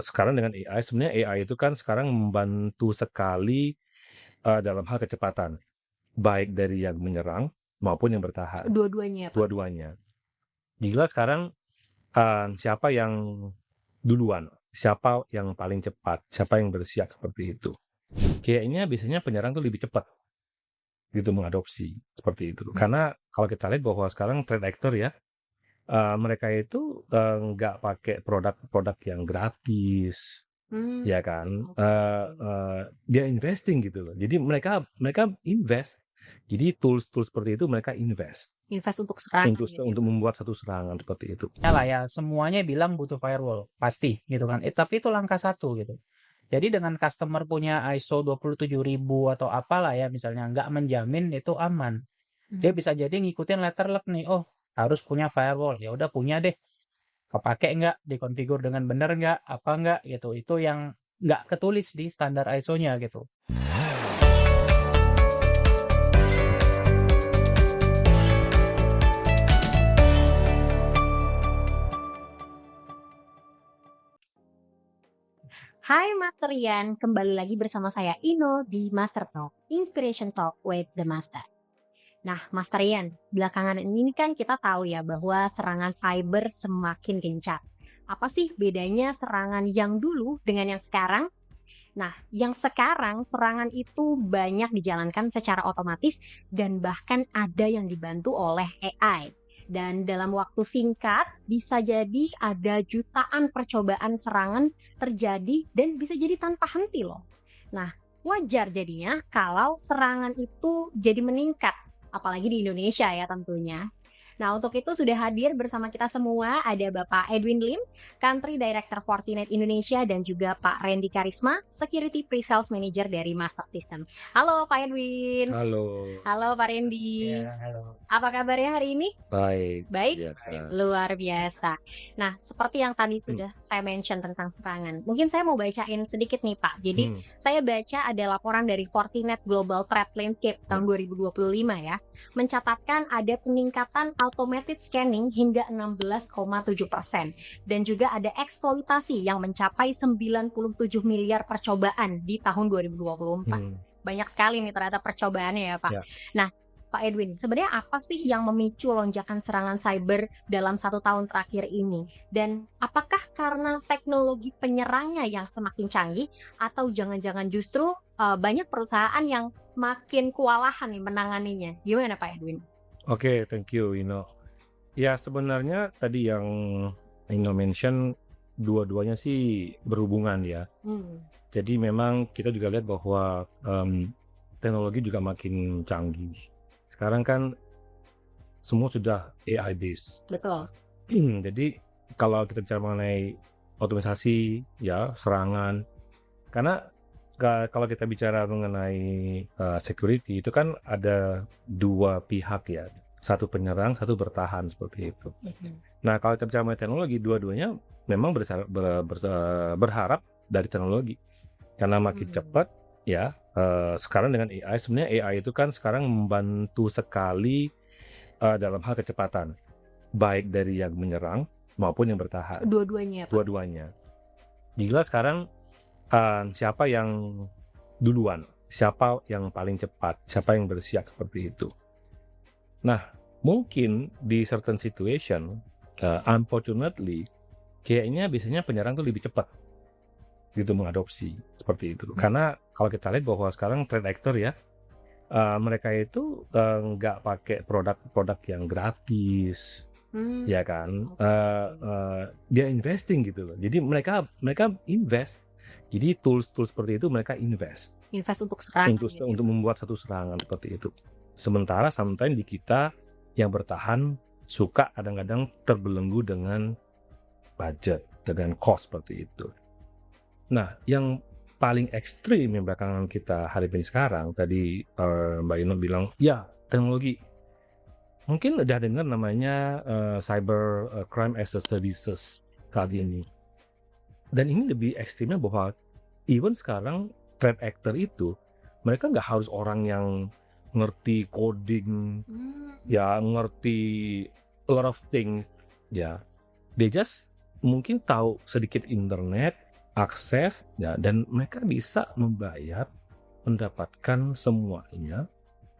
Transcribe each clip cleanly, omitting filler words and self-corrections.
sekarang dengan AI, sebenarnya AI itu kan sekarang membantu sekali, dalam hal kecepatan, baik dari yang menyerang maupun yang bertahan, Dua-duanya ya, Pak? dua-duanya. Gila sekarang, siapa yang duluan, siapa yang paling cepat, siapa yang bersiap seperti itu. Kayaknya biasanya penyerang tuh lebih cepat gitu mengadopsi, seperti itu. Karena kalau kita lihat bahwa sekarang threat actor ya, mereka itu, nggak pakai produk-produk yang gratis, Mmm, ya kan, oke. dia investing gitu loh. Jadi mereka mereka invest. Jadi tools-tools seperti itu mereka invest Invest untuk serangan gitu ya, untuk Pak? membuat satu serangan seperti itu. Lah ya semuanya bilang butuh firewall, pasti gitu kan. Tapi itu langkah satu gitu. Jadi dengan customer punya ISO 27000 atau apalah ya misalnya nggak menjamin itu aman. Dia Mmm. bisa jadi ngikutin letter luck nih, oh harus punya firewall, ya udah punya deh. Kepake nggak, dikonfigur dengan benar nggak, apa nggak gitu. Itu yang nggak ketulis di standar ISO-nya gitu. Hai Master Rian, kembali lagi bersama saya Ino di Master Talk, Inspiration Talk with the Master. Nah, Master Rian, belakangan ini kan kita tahu ya bahwa serangan cyber semakin gencar. Apa sih bedanya serangan yang dulu dengan yang sekarang? Nah, yang sekarang serangan itu banyak dijalankan secara otomatis dan bahkan ada yang dibantu oleh AI. Dan dalam waktu singkat bisa jadi ada jutaan percobaan serangan terjadi dan bisa jadi tanpa henti loh. Nah, wajar jadinya kalau serangan itu jadi meningkat, apalagi di Indonesia ya tentunya. Nah, untuk itu sudah hadir bersama kita semua ada Bapak Edwin Lim, Country Director Fortinet Indonesia, dan juga Pak Randy Karisma, Security Pre-Sales Manager dari Master System. Halo Pak Edwin. Halo, Halo Pak Randy. Ya, halo. Apa kabarnya hari ini? baik, Baik, biasa. luar biasa. Nah, seperti yang tadi sudah saya mention tentang serangan, mungkin saya mau bacain sedikit nih Pak. Jadi, saya baca ada laporan dari Fortinet Global Threat Landscape tahun 2025 ya, mencatatkan ada peningkatan automated scanning hingga 16,7%. Dan juga ada eksploitasi yang mencapai 97 miliar percobaan di tahun 2024. Banyak sekali nih ternyata percobaannya ya Pak. Ya. Nah, Pak Edwin, sebenarnya apa sih yang memicu lonjakan serangan cyber dalam 1 tahun terakhir ini? Dan apakah karena teknologi penyerangnya yang semakin canggih atau jangan-jangan justru banyak perusahaan yang makin kewalahan nih menanganinya? Gimana Pak Edwin? Oke, thank you, Ino. Ya sebenarnya tadi yang Ino mention dua-duanya sih berhubungan ya. Jadi memang kita juga lihat bahwa teknologi juga makin canggih. Sekarang kan semua sudah AI based. Betul. Jadi kalau kita bicara mengenai otomatisasi ya serangan, karena kalau kita bicara mengenai security itu kan ada dua pihak ya, satu penyerang, satu bertahan seperti itu. Nah kalau kita bicara mengenai teknologi, dua-duanya memang berharap dari teknologi karena makin cepat ya. Sekarang dengan AI, sebenarnya AI itu kan sekarang membantu sekali dalam hal kecepatan, baik dari yang menyerang maupun yang bertahan. Dua-duanya ya, Pak? Dua-duanya. Gila sekarang siapa yang duluan, siapa yang paling cepat, siapa yang bersiap seperti itu. Nah, mungkin di certain situation, unfortunately, kayaknya biasanya penyerang tuh lebih cepat gitu mengadopsi seperti itu. Karena kalau kita lihat bahwa sekarang threat actor ya, mereka itu nggak pakai produk-produk yang gratis, ya kan. Dia investing gitu loh. Jadi mereka invest. Jadi tools-tools seperti itu mereka invest untuk serangan untuk membuat satu serangan seperti itu. Sementara sometimes di kita yang bertahan suka kadang-kadang terbelenggu dengan budget, dengan cost seperti itu. Nah, yang paling ekstrim yang belakangan kita hari ini sekarang, tadi Mbak Ino bilang, ya teknologi. Mungkin udah dengar namanya cyber crime as a services kali ini. Dan ini lebih ekstrimnya bahwa even sekarang threat actor itu, mereka nggak harus orang yang ngerti coding, ya ngerti a lot of things, ya. They just mungkin tahu sedikit internet, akses, ya, dan mereka bisa membayar, mendapatkan semuanya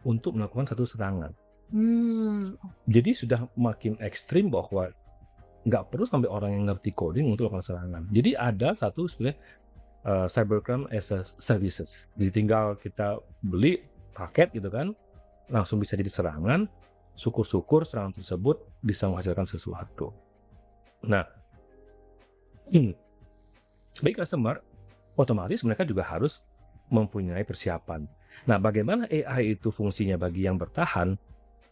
untuk melakukan satu serangan. Jadi sudah makin ekstrim bahwa nggak perlu sampai orang yang ngerti coding untuk melakukan serangan. Jadi ada satu sebenarnya cybercrime as a services. Jadi tinggal kita beli paket gitu kan, langsung bisa jadi serangan. Syukur-syukur serangan tersebut bisa menghasilkan sesuatu. Nah, bagi customer, otomatis mereka juga harus mempunyai persiapan. Nah, bagaimana AI itu fungsinya bagi yang bertahan,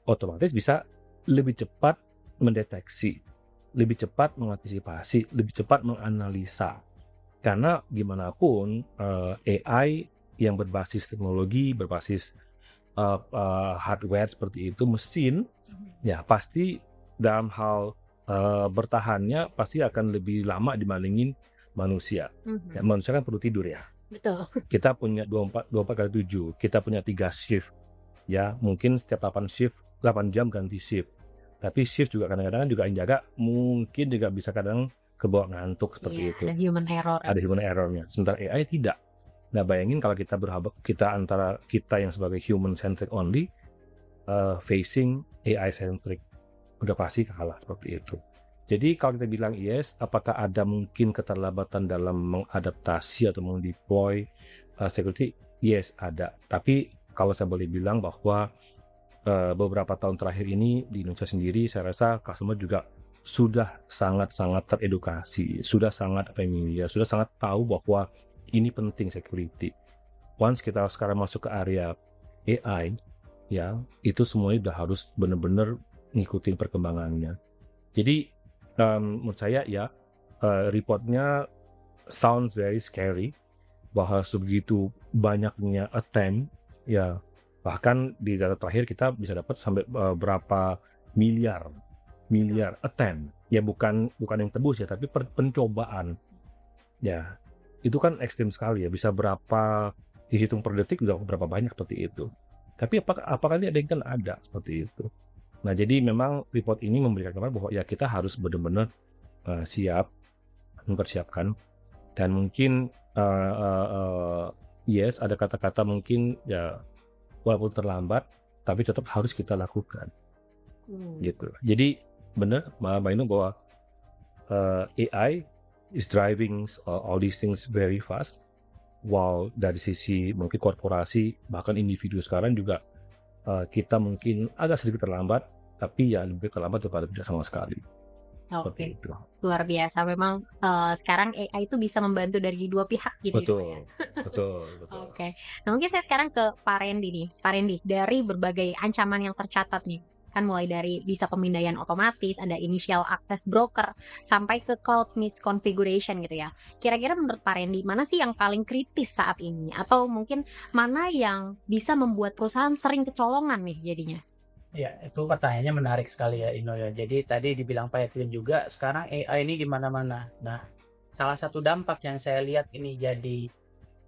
otomatis bisa lebih cepat mendeteksi, lebih cepat mengantisipasi, lebih cepat menganalisa. Karena gimana pun AI yang berbasis teknologi, berbasis hardware seperti itu, mesin, ya pasti dalam hal bertahannya pasti akan lebih lama dibandingin manusia. Ya, manusia kan perlu tidur ya. Betul. Kita punya 24/7, kita punya 3 shift. Ya, mungkin setiap 8 shift, 8 jam ganti shift. Tapi shift juga kadang-kadang juga yang jaga mungkin juga bisa kadang kebawa ngantuk seperti itu. Ada human error. Ada human errornya. Sementara AI tidak. Nah, bayangin kalau kita antara kita yang sebagai human centric only facing AI centric, udah pasti kalah seperti itu. Jadi kalau kita bilang yes, apakah ada mungkin keterlambatan dalam mengadaptasi atau mendeploy security? Yes, ada. Tapi kalau saya boleh bilang bahwa beberapa tahun terakhir ini di Indonesia sendiri, saya rasa customer juga sudah sangat-sangat teredukasi, sudah sangat familiar, sudah sangat tahu bahwa ini penting security. Once kita sekarang masuk ke area AI, ya itu semuanya udah harus benar-benar ngikutin perkembangannya. Jadi menurut saya ya reportnya sound very scary, bahwa sebegitu banyaknya attempt, ya bahkan di data terakhir kita bisa dapat sampai berapa miliar attempt, ya bukan yang tebus ya, tapi pencobaan, ya itu kan ekstrim sekali ya, bisa berapa dihitung per detik udah berapa banyak seperti itu. Tapi apakah ini ada yang kan ada seperti itu. Nah, jadi memang report ini memberikan gambaran bahwa ya kita harus benar-benar siap, mempersiapkan, dan mungkin yes, ada kata-kata mungkin ya walaupun terlambat, tapi tetap harus kita lakukan. Gitu. Jadi benar Mbak Inu bahwa AI is driving all these things very fast. While dari sisi mungkin korporasi bahkan individu sekarang juga kita mungkin agak sedikit terlambat, tapi ya lebih terlambat daripada tidak sama sekali. Oke, luar biasa. Memang sekarang AI itu bisa membantu dari dua pihak gitu. Betul, ya. betul. Oke. Nah, mungkin saya sekarang ke Pak Randy nih. Pak Randy, dari berbagai ancaman yang tercatat nih, kan mulai dari bisa pemindaian otomatis, ada initial access broker, sampai ke cloud misconfiguration gitu ya. Kira-kira menurut Pak Randy, mana sih yang paling kritis saat ini? Atau mungkin mana yang bisa membuat perusahaan sering kecolongan nih jadinya? Ya, itu pertanyaannya menarik sekali ya, Ino ya. Jadi tadi dibilang Pak Edwin juga, sekarang AI ini di mana-mana. Nah, salah satu dampak yang saya lihat ini jadi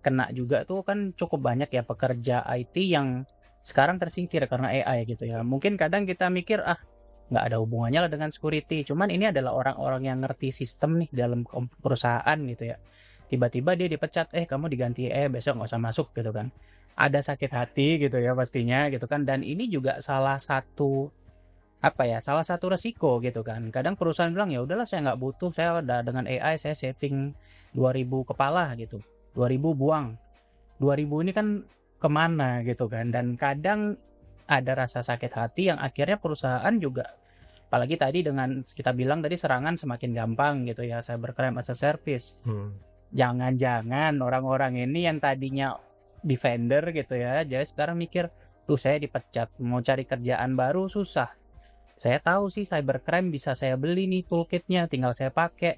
kena juga tuh kan cukup banyak ya pekerja IT yang sekarang tersingkir karena AI gitu ya. Mungkin kadang kita mikir nggak ada hubungannya lah dengan security. Cuman ini adalah orang-orang yang ngerti sistem nih dalam perusahaan gitu ya. Tiba-tiba dia dipecat, kamu diganti besok nggak usah masuk gitu kan. Ada sakit hati gitu ya pastinya gitu kan. Dan ini juga salah satu resiko gitu kan. Kadang perusahaan bilang ya udahlah saya nggak butuh, saya udah dengan AI saya saving 2000 kepala gitu. 2000 buang. 2000 ini kan kemana gitu kan. Dan kadang ada rasa sakit hati yang akhirnya perusahaan juga, apalagi tadi dengan kita bilang tadi serangan semakin gampang gitu ya, cybercrime as a service. Jangan-jangan orang-orang ini yang tadinya defender gitu ya, jadi sekarang mikir, tuh saya dipecat, mau cari kerjaan baru susah. Saya tahu sih cybercrime bisa saya beli nih toolkitnya, tinggal saya pakai.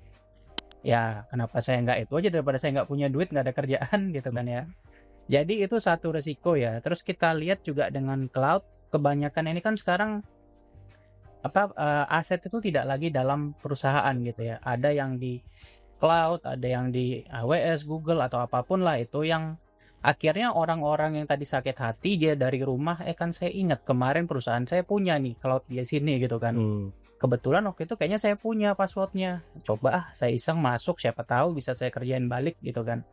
Ya kenapa saya nggak itu aja daripada saya nggak punya duit, nggak ada kerjaan gitu kan ya. Jadi itu satu resiko ya. Terus kita lihat juga dengan cloud, kebanyakan ini kan sekarang aset itu tidak lagi dalam perusahaan gitu ya. Ada yang di cloud, ada yang di AWS, Google atau apapun lah itu, yang akhirnya orang-orang yang tadi sakit hati dia dari rumah, kan saya ingat kemarin perusahaan saya punya nih cloud di sini gitu kan. kebetulan waktu itu kayaknya saya punya passwordnya. Coba saya iseng masuk, siapa tahu bisa saya kerjain balik gitu kan.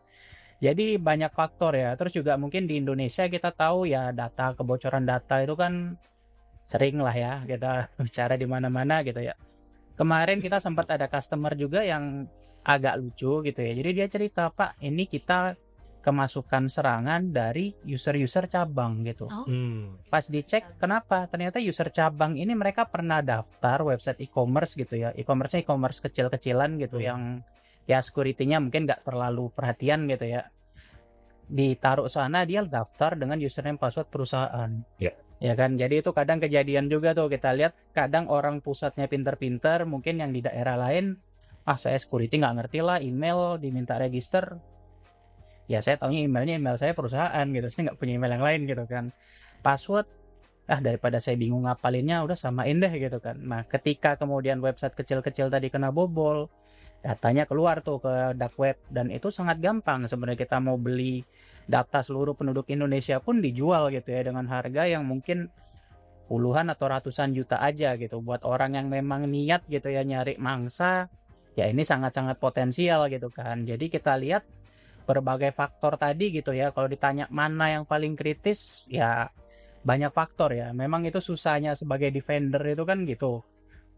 Jadi banyak faktor ya. Terus juga mungkin di Indonesia kita tahu ya kebocoran data itu kan sering lah ya kita bicara di mana-mana gitu ya. Kemarin kita sempat ada customer juga yang agak lucu gitu ya. Jadi dia cerita, Pak, ini kita kemasukan serangan dari user-user cabang gitu. Oh, Pas dicek, kenapa? Ternyata user cabang ini mereka pernah daftar website e-commerce gitu ya. E-commerce-nya e-commerce kecil-kecilan gitu yang ya security-nya mungkin nggak terlalu perhatian gitu ya. Ditaruh sana, dia daftar dengan username password perusahaan. Ya. Ya kan, jadi itu kadang kejadian juga tuh, kita lihat kadang orang pusatnya pinter-pinter, mungkin yang di daerah lain, saya security nggak ngerti lah, email diminta register, ya saya taunya email saya perusahaan gitu, saya nggak punya email yang lain gitu kan. Password, daripada saya bingung ngapalinnya, udah samain deh gitu kan. Nah, ketika kemudian website kecil-kecil tadi kena bobol, datanya keluar tuh ke dark web, dan itu sangat gampang sebenarnya. Kita mau beli data seluruh penduduk Indonesia pun dijual gitu ya dengan harga yang mungkin puluhan atau ratusan juta aja gitu. Buat orang yang memang niat gitu ya nyari mangsa, ya ini sangat-sangat potensial gitu kan. Jadi kita lihat berbagai faktor tadi gitu ya. Kalau ditanya mana yang paling kritis, ya banyak faktor ya. Memang itu susahnya sebagai defender itu kan gitu.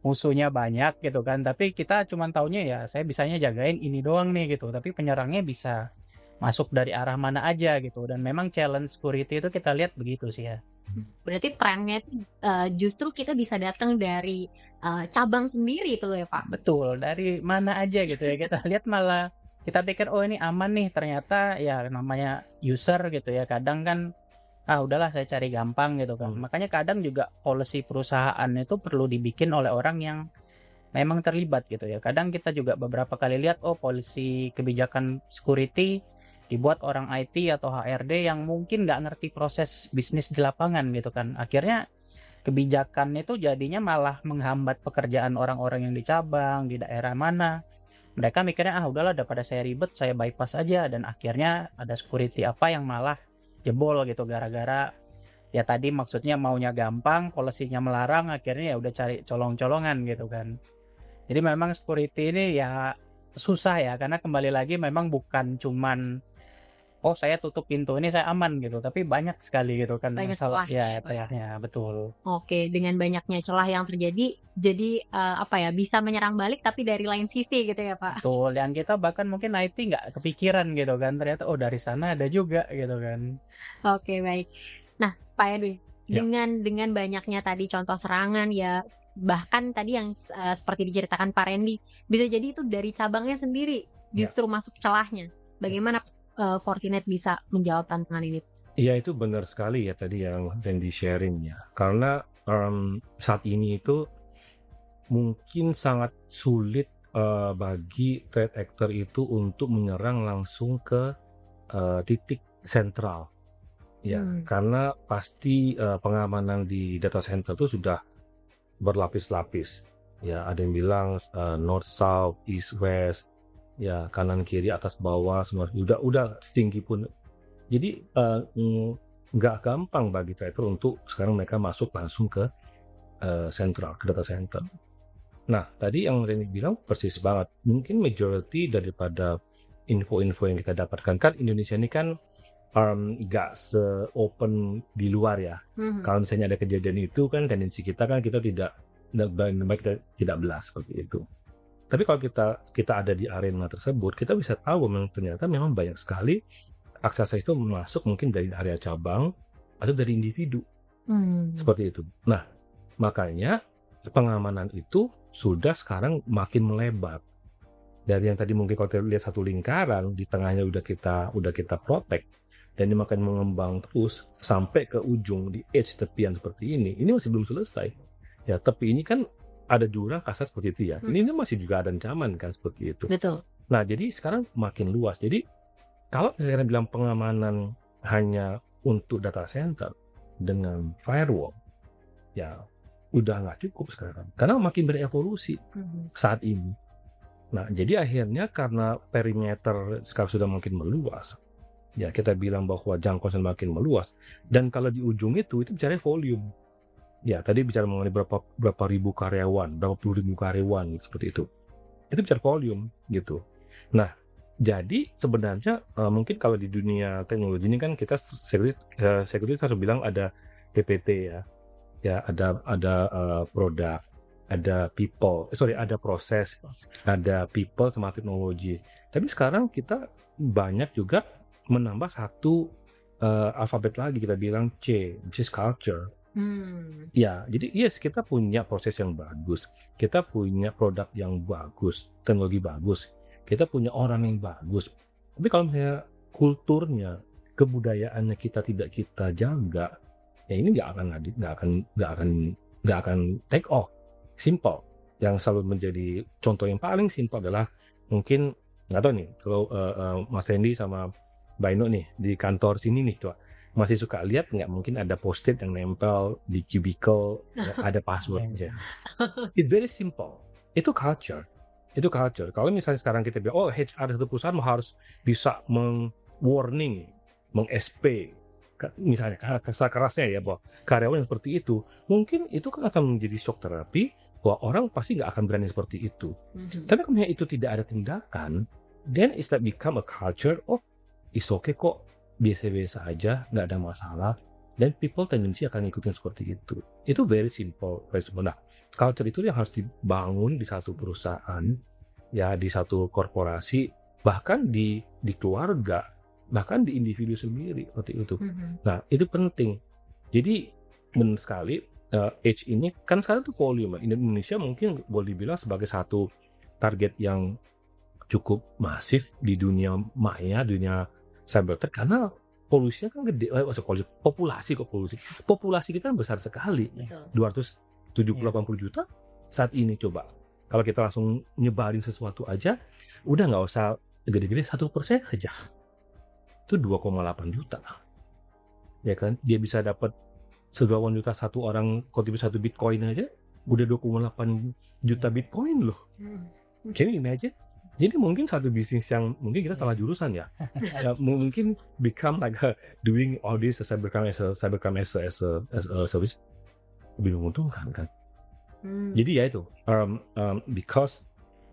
Musuhnya banyak gitu kan. Tapi kita cuma taunya ya saya bisanya jagain ini doang nih gitu. Tapi penyerangnya bisa masuk dari arah mana aja gitu. Dan memang challenge security itu kita lihat begitu sih ya. berarti trennya itu justru kita bisa datang dari cabang sendiri itu loh ya Pak. Betul, dari mana aja gitu ya. Kita lihat malah kita pikir oh ini aman nih, ternyata ya namanya user gitu ya. Kadang kan udahlah saya cari gampang gitu kan. Makanya kadang juga policy perusahaan itu perlu dibikin oleh orang yang memang terlibat gitu ya. Kadang kita juga beberapa kali lihat policy kebijakan security dibuat orang IT atau HRD yang mungkin nggak ngerti proses bisnis di lapangan gitu kan. Akhirnya kebijakan itu jadinya malah menghambat pekerjaan orang-orang yang di cabang, di daerah mana. Mereka mikirnya udahlah daripada saya ribet, saya bypass aja, dan akhirnya ada security apa yang malah jebol gitu gara-gara ya tadi maksudnya maunya gampang, polisinya melarang, akhirnya ya udah cari colong-colongan gitu kan. Jadi memang security ini ya susah ya, karena kembali lagi memang bukan cuman saya tutup pintu ini saya aman gitu, tapi banyak sekali gitu kan Banyak masalah celah. ya betul. Oke, dengan banyaknya celah yang terjadi, jadi bisa menyerang balik tapi dari lain sisi gitu ya Pak. Betul, yang kita bahkan mungkin IT nggak kepikiran gitu kan, ternyata dari sana ada juga gitu kan. Oke, baik. Nah, Pak Edwin, Ya. dengan banyaknya tadi contoh serangan ya, bahkan tadi yang seperti diceritakan Pak Randy, bisa jadi itu dari cabangnya sendiri justru masuk celahnya. Bagaimana Fortinet bisa menjawab tantangan ini? Iya, itu benar sekali ya tadi yang Randy sharing ya. Karena saat ini itu mungkin sangat sulit bagi threat actor itu untuk menyerang langsung ke titik sentral. Ya, karena pasti pengamanan di data center itu sudah berlapis-lapis. Ya, ada yang bilang north, south, east, west, ya kanan, kiri, atas, bawah, semua udah setinggi pun. Jadi nggak gampang bagi trader untuk sekarang mereka masuk langsung ke sentral, ke data center. Nah, tadi yang Reni bilang persis banget. Mungkin majority daripada info-info yang kita dapatkan, kan Indonesia ini kan nggak se-open di luar ya. Kalau misalnya ada kejadian itu kan tendensi kita kan kita tidak belas seperti itu. Tapi kalau kita ada di arena tersebut, kita bisa tahu ternyata memang banyak sekali akses itu masuk mungkin dari area cabang atau dari individu. Seperti itu. Nah, makanya pengamanan itu sudah sekarang makin melebar. Dari yang tadi mungkin kalau kita lihat satu lingkaran, di tengahnya udah kita protect, dan ini makin mengembang terus sampai ke ujung di edge tepian seperti ini masih belum selesai. Ya, tepi ini kan ada jurang kasar seperti itu ya. Ini masih juga ada ancaman kan seperti itu. Betul. Nah, jadi sekarang makin luas. Jadi kalau saya bilang pengamanan hanya untuk data center dengan firewall, ya udah nggak cukup sekarang. Karena makin berevolusi saat ini. Nah, jadi akhirnya karena perimeter sekarang sudah makin meluas, ya kita bilang bahwa jangkauan semakin meluas. Dan kalau di ujung itu bicara volume. Ya, tadi bicara mengenai berapa ribu karyawan, berapa puluh ribu karyawan seperti itu. Itu bicara volume gitu. Nah, jadi sebenarnya mungkin kalau di dunia teknologi ini kan kita security harus bilang ada PPT ya. Ya, ada produk, ada people, ada proses, ada people sama teknologi. Tapi sekarang kita banyak juga menambah satu alfabet lagi, kita bilang C, which is culture. Ya, jadi yes, kita punya proses yang bagus, kita punya produk yang bagus, teknologi bagus, kita punya orang yang bagus. Tapi kalau misalnya kulturnya, kebudayaannya kita tidak kita jaga, ya ini nggak akan take off. Simple. Yang selalu menjadi contoh yang paling simple adalah mungkin nggak tahu nih kalau Mas Randy sama Mbak Ino nih di kantor sini nih tuh masih suka lihat nggak, mungkin ada post-it yang nempel di cubicle, ada passwordnya. It's very simple. Itu culture. Kalau misalnya sekarang kita bilang, HR satu perusahaan harus bisa meng-warning, meng-SP, misalnya kerasnya ya, bahwa karyawan yang seperti itu, mungkin itu kan akan menjadi shock terapi, bahwa orang pasti nggak akan berani seperti itu. Tapi kalau itu tidak ada tindakan, then it's like become a culture, it's okay kok, biasa-biasa aja, nggak ada masalah, dan people tendensi akan ngikutin seperti itu. Itu very simple. Nah, culture itu yang harus dibangun di satu perusahaan, ya di satu korporasi, bahkan di keluarga, bahkan di individu sendiri seperti itu. Nah, itu penting. Jadi benar sekali, H ini kan sekarang tuh volume. Indonesia mungkin boleh dibilang sebagai satu target yang cukup masif di dunia maya, dunia cybertech, karena polusinya kan gede. Populasi kita kan besar sekali. 270-80 juta saat ini. Coba kalau kita langsung nyebarin sesuatu aja, udah nggak usah gede-gede, 1% aja itu 2,8 juta, ya kan? Dia bisa dapat segawan juta satu orang kontribusi 1 bitcoin aja, udah 2,8 juta bitcoin loh. Can you imagine? Jadi mungkin satu bisnis yang mungkin kita salah jurusan ya, mungkin become like doing all this as a service lebih menguntungkan kan. Jadi ya itu, because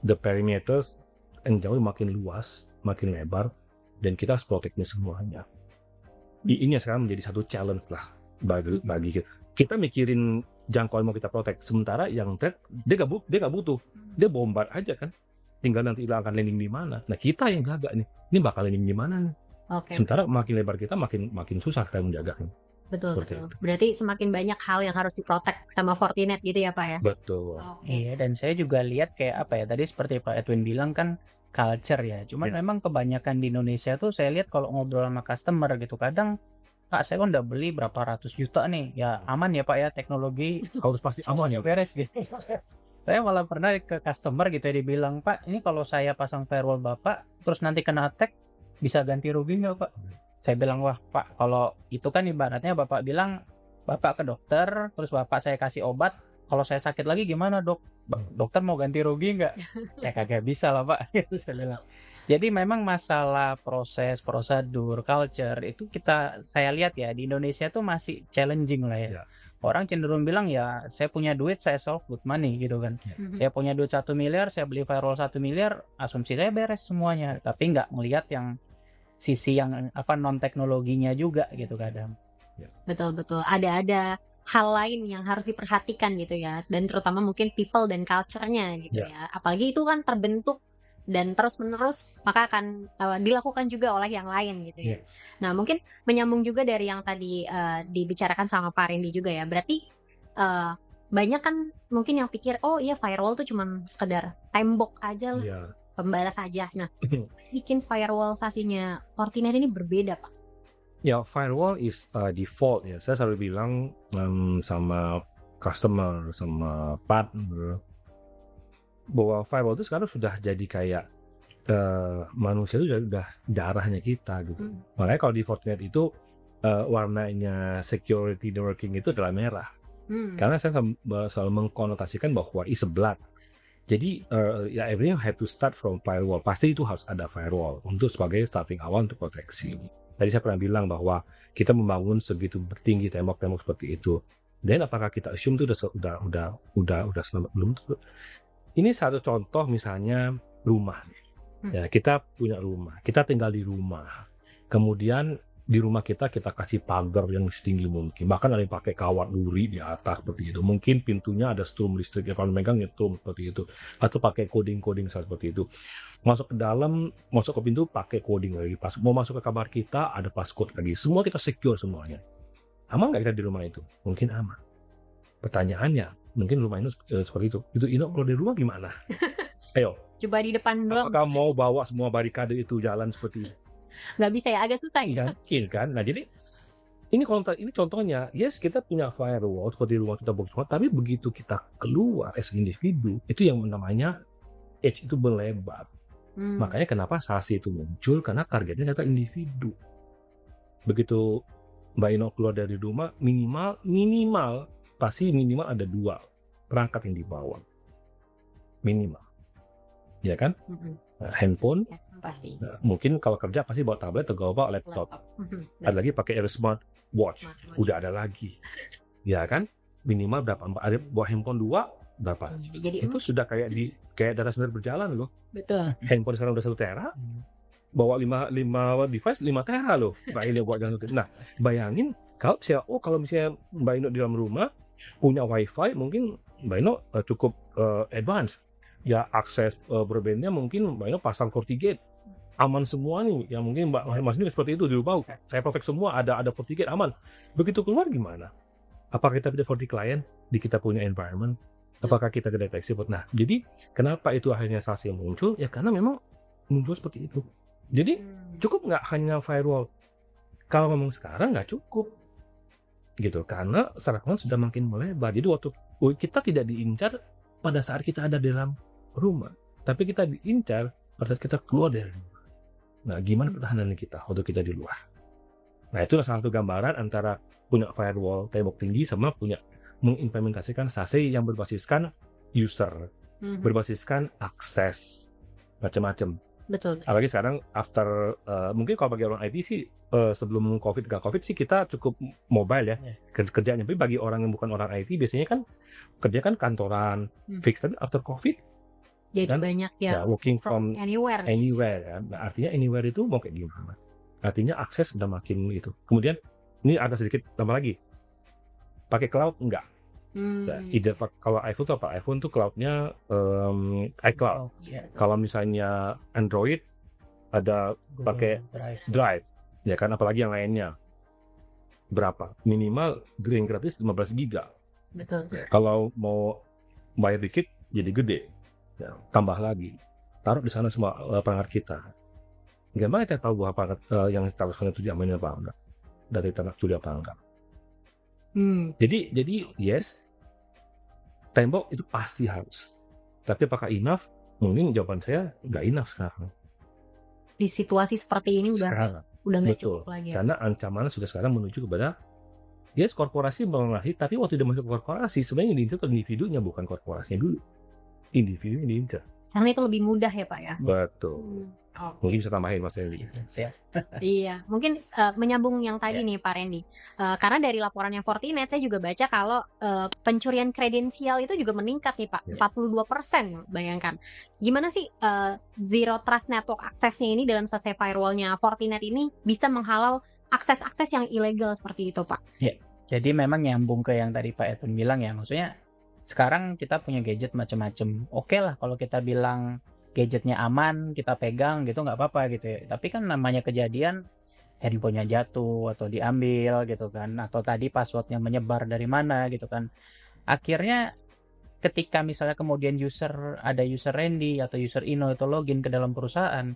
the perimeters yang jauh makin luas, makin lebar, dan kita harus protect ini semuanya. Ini sekarang menjadi satu challenge lah bagi kita. Kita mikirin jangkauan mau kita protect, sementara yang threat dia gak butuh, dia bombard aja kan. Tinggal nanti akan landing di mana. Nah, kita yang jaga nih, ini bakal landing di mana nih. Sementara makin lebar kita makin susah kita menjaganya. Betul. Berarti semakin banyak hal yang harus diprotek sama Fortinet gitu ya Pak ya? Betul. Iya, dan saya juga lihat kayak apa ya, tadi seperti Pak Edwin bilang kan culture ya. Cuman memang kebanyakan di Indonesia tuh saya lihat kalau ngobrol sama customer gitu, kadang Pak saya kan udah beli berapa ratus juta nih, ya aman ya Pak ya teknologi, harus pasti aman ya, beres gitu. Saya malah pernah ke customer gitu ya, dibilang, Pak ini kalau saya pasang firewall Bapak terus nanti kena attack, bisa ganti rugi nggak Pak? Saya bilang, wah Pak, kalau itu kan ibaratnya Bapak bilang Bapak ke dokter, terus Bapak saya kasih obat, kalau saya sakit lagi gimana dok? Dokter mau ganti rugi nggak? Ya kagak bisa lah Pak. Saya bilang. Jadi memang masalah proses, prosedur, culture itu saya lihat ya di Indonesia tuh masih challenging lah ya. Orang cenderung bilang ya saya punya duit, saya solve with money gitu kan. Saya punya duit 1 miliar, saya beli firewall 1 miliar, asumsi saya beres semuanya. Tapi nggak melihat yang sisi yang non teknologinya juga gitu kadang. Betul. Ada hal lain yang harus diperhatikan gitu ya, dan terutama mungkin people dan culture-nya gitu ya. Apalagi itu kan terbentuk dan terus-menerus, maka akan dilakukan juga oleh yang lain gitu ya. Nah, mungkin menyambung juga dari yang tadi dibicarakan sama Pak Randy juga ya. Berarti banyak kan mungkin yang pikir, oh iya firewall tuh cuma sekedar tembok aja lah, pembalas aja. Nah, bikin firewall sasinya Fortinet ini berbeda Pak. Ya, firewall is default ya. Saya selalu bilang sama customer, sama partner, bahwa firewall itu sekarang sudah jadi kayak manusia itu udah darahnya kita gitu. Makanya kalau di Fortinet itu warnanya security networking itu adalah merah. Karena saya selalu mengkonotasikan bahwa is a blood. Jadi ya everything have to start from firewall. Pasti itu harus ada firewall untuk sebagai starting awal untuk proteksi. Tadi saya pernah bilang bahwa kita membangun segitu tinggi tembok-tembok seperti itu. Dan apakah kita assume itu udah selamat belum? Ini satu contoh misalnya rumah. Ya, kita punya rumah, kita tinggal di rumah. Kemudian di rumah kita kasih pagar yang setinggi mungkin. Bahkan ada yang pakai kawat duri di atas seperti itu. Mungkin pintunya ada strum listrik, kalau megang nyetrum seperti itu. Atau pakai coding seperti itu. Masuk ke dalam, masuk ke pintu pakai coding lagi. Mau masuk ke kamar kita ada passcode lagi. Semua kita secure semuanya. Aman nggak kita di rumah itu? Mungkin aman. Pertanyaannya, mungkin rumah itu seperti itu. Itu kalau di rumah gimana? Ayo. Coba di depan doang. Apakah mau bawa semua barikade itu jalan seperti itu? Nggak bisa ya, agak susah ya. Mungkin kan. Nah jadi ini contohnya, yes kita punya firewall seperti rumah kita box, tapi begitu kita keluar as individu, itu yang namanya edge itu berlebar. Makanya kenapa SASE itu muncul, karena targetnya ternyata individu. Begitu Mbak Ino keluar dari rumah, minimal ada 2 perangkat yang dibawa. Minimal. Ya kan? Handphone, Ya, pasti. mungkin kalau kerja pasti bawa tablet atau bawa laptop. Ada lagi pakai smart watch, udah ada lagi. Ya kan? Minimal berapa? Ada bawa handphone 2, berapa? Jadi Itu sudah kayak data center berjalan loh. betul. Handphone sekarang udah 1 tera, bawa 5 device 5 tera loh. Mbak Ino buat jalan. Nah, bayangin kalau misalnya Mbak Ino di dalam rumah punya wifi, mungkin Mbak Ino cukup advance. Ya akses broadbandnya mungkin Mbak Ino pasang FortiGate, aman semua nih. Ya mungkin Mbak Mas ini seperti itu di rumah, saya protect semua, ada FortiGate aman. Begitu keluar gimana? Apakah kita bisa Forti client di kita punya environment? Apakah kita kedeteksi? Nah, jadi kenapa itu akhirnya SASE muncul? Ya karena memang muncul seperti itu. Jadi cukup nggak hanya firewall? Kalau ngomong sekarang nggak cukup, gitu. Karena serangan sudah makin melebar. Jadi waktu kita tidak diincar pada saat kita ada di dalam rumah, tapi kita diincar pada saat kita keluar dari rumah. Nah, gimana pertahanan kita waktu kita di luar? Nah, itu salah satu gambaran antara punya firewall tembok tinggi sama punya mengimplementasikan SASE yang berbasiskan user, berbasiskan akses, macam-macam. Betul. Apalagi sekarang after mungkin kalau bagi orang IT sih sebelum nggak COVID sih kita cukup mobile ya kerjanya. Tapi bagi orang yang bukan orang IT biasanya kan kerja kan kantoran, fix. Tapi after COVID jadi kan, banyak ya working from anywhere ya. Nah, artinya anywhere itu mau kayak gimana? Artinya akses sudah makin itu. Kemudian ini ada sedikit tambah lagi. Pakai cloud enggak? Kalau iPhone tuh apa? iPhone tuh cloudnya iCloud. Kalau misalnya Android ada pakai Drive, ya kan? Apalagi yang lainnya. Berapa? Minimal yang gratis 15 giga. Betul. Kalau mau bayar dikit jadi gede, ya, tambah lagi. Taruh di sana semua perangkat kita. Gimana kita tahu bahwa perangkat yang taruh itu diamanin apa enggak? Dari tanah sudah apa enggak? Jadi yes, tembok itu pasti harus. Tapi apakah enough? Mungkin jawaban saya nggak enough sekarang. Di situasi seperti ini udah nggak cukup lagi. Karena ancaman sudah sekarang menuju kepada yes, korporasi mengahi, tapi waktu dia masuk korporasi sebenarnya yang diincar individunya, bukan korporasinya dulu. Individunya diincar. Karena itu lebih mudah ya Pak ya. Betul. Mungkin bisa tambahin Mas Randy. Iya, mungkin menyambung yang tadi nih Pak Randy. Karena dari laporannya Fortinet saya juga baca kalau pencurian kredensial itu juga meningkat nih Pak, 42%. Bayangkan. Gimana sih Zero Trust Network aksesnya ini dalam SASE firewall-nya Fortinet ini bisa menghalau akses-akses yang ilegal seperti itu Pak? Ya, jadi memang nyambung ke yang tadi Pak Edwin bilang ya, maksudnya sekarang kita punya gadget macam-macam. Oke lah kalau kita bilang gadgetnya aman, kita pegang gitu nggak apa-apa gitu ya. Tapi kan namanya kejadian handphonenya jatuh atau diambil gitu kan, atau tadi passwordnya menyebar dari mana gitu kan. Akhirnya ketika misalnya kemudian ada user Randy atau user Ino itu login ke dalam perusahaan,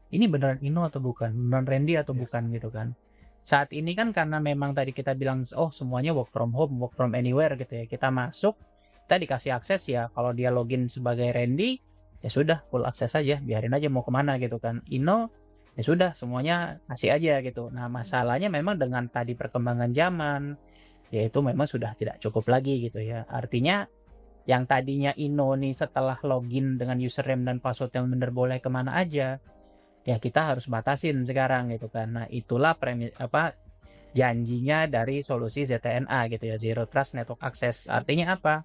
ini beneran Ino atau bukan, beneran Randy atau bukan gitu kan. Saat ini kan karena memang tadi kita bilang semuanya work from home, work from anywhere gitu ya, kita masuk, kita dikasih akses ya, kalau dia login sebagai Randy ya sudah full akses aja, biarin aja mau kemana gitu kan. Ino ya sudah semuanya kasih aja gitu. Nah masalahnya memang dengan tadi perkembangan zaman ya itu memang sudah tidak cukup lagi gitu ya. Artinya yang tadinya Ino nih setelah login dengan username dan password yang benar boleh kemana aja, ya kita harus batasin sekarang gitu kan. Nah itulah janjinya dari solusi ZTNA gitu ya, Zero Trust Network Access. Artinya apa?